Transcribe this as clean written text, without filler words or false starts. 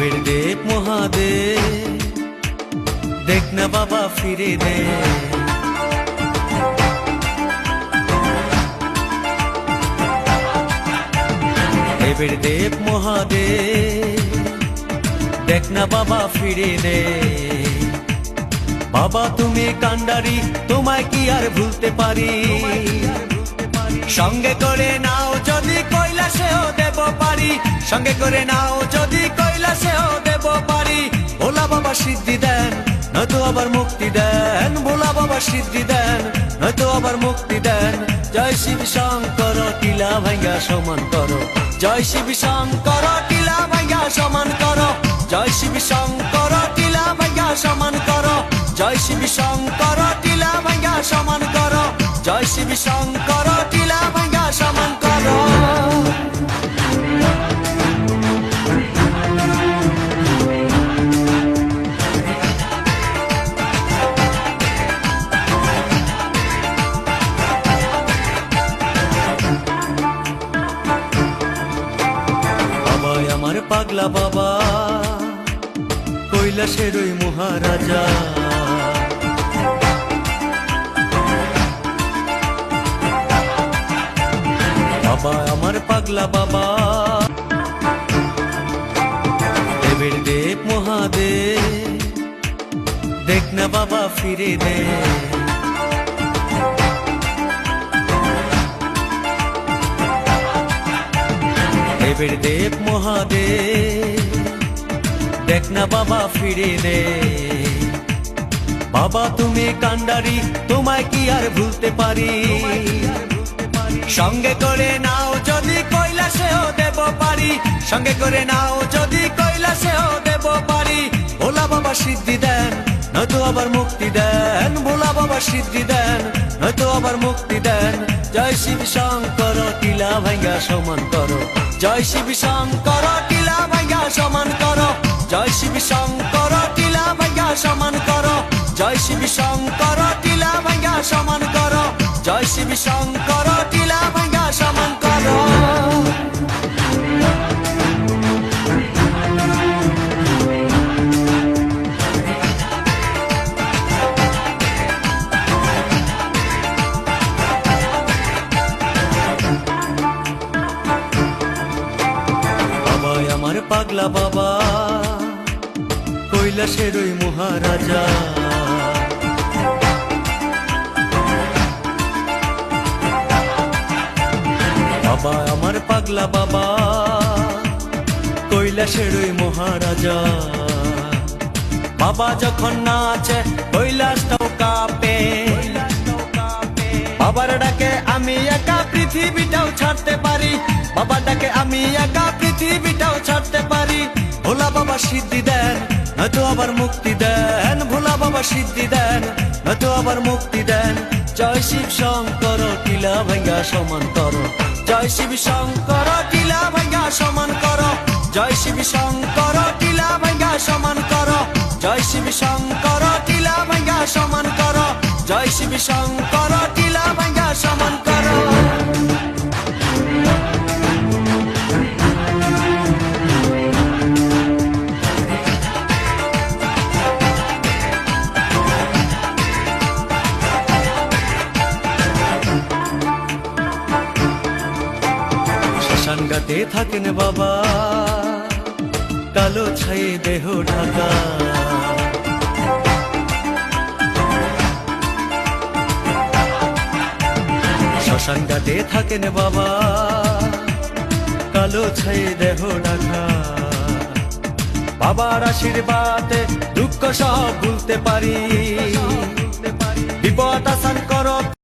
দেবের দেব মহাদেব, দেখ না বাবা ফিরে দে। দেবের দেব মহাদেব, দেখ না বাবা ফিরে দে। বাবা তুমি কান্ডারি, তোমায় কি আর ভুলতে পারি? সঙ্গে করে নাও যদি কৈলাসেও দেব পারি, সঙ্গে করে নাও যদি কৈলাসেও দেব পারি। ভোলা বাবা সিদ্ধি দেন, নয়তো আবার মুক্তি দেন। ভোলা বাবা সিদ্ধি দেন, নয়তো আবার মুক্তি দেন। জয় শিব শঙ্কর, টিলা ভাঙ্গা সমান করো। জয় শিব শঙ্কর, টিলা ভাঙ্গা সমান করো। জয় শিব শঙ্কর, টিলা ভাঙ্গা সমান করো। জয় শিব শঙ্কর, টিলা ভাঙ্গা সমান করো। জয় শিব শঙ্কর, টিলা ভাঙ্গা সমান করো। বাবা আমার পাগলা বাবা, কৈলাসের ওই মহারাজা। বাবা আমার পাগলা বাবা, দেবের দেব মহাদেব, দেখ না বাবা ফিরে দে। দেবের দেব মহাদেব, দেখ না বাবা ফিরে দে। বাবা তুমি কান্ডারি, তোমায় কি আর ভুলতে পারি? সঙ্গে করে নাও যদি কৈলাসেও দেব পারি, সঙ্গে করে নাও যদি কৈলাসেও দেব পারি। ভোলা বাবা সিদ্ধি দেন, নয়তো আবার মুক্তি দেন। ভোলা বাবা সিদ্ধি দেন, নয়তো আবার মুক্তি দেন। জয় শিব শঙ্কর, টিলা ভাঙ্গা সমান করো। জয় শিব শঙ্কর, টিলা ভাঙ্গা সমান করো। জয় শিব শঙ্কর, টিলা ভাঙ্গা সমান করো। জয় শিব শঙ্কর, টিলা ভাঙ্গা সমান করো। জয় শিব শঙ্কর, টিলা ভাঙ্গা সমান করো। বাবা আমার পাগলা বাবা, কৈলাসের ওই মহারাজা। বাবা আমার পাগলা বাবা, কৈলাসের ওই মহারাজা। বাবা যখন নাচে কৈলাসটাও কাঁপে। বাবার ডাকে আমি একা পৃথিবীটাও ছাড়তে পারি। বাবার ডাকে আমি একা পৃথিবীটাও ছাড়তে পারি। ভোলা বাবা সিদ্ধি দেন, নয়তো আবার মুক্তি দেন। ভোলা বাবা সিদ্ধি দেন, নয়তো আবার মুক্তি দেন। জয় শিব শঙ্কর, টিলা ভাঙ্গা সমান করো। জয় শিব শঙ্কর, টিলা ভাঙ্গা সমান করো। জয় শিব শঙ্কর, টিলা ভাঙ্গা সমান করো। জয় শিব শঙ্কর, টিলা ভাঙ্গা সমান করো। জয় শিব শঙ্কর, টিলা ভাঙ্গা সমান করো। শ্মশানঘাটে থাকেন বাবা, কালো ছায়ে দেহ ঢাকা। শ্মশানঘাটে থাকেন বাবা, কালো ছায়ে দেহ ঢাকা। বাবার আশীর্বাদে দুঃখ সব ভুলতে পারি। বিপদ আসান করো।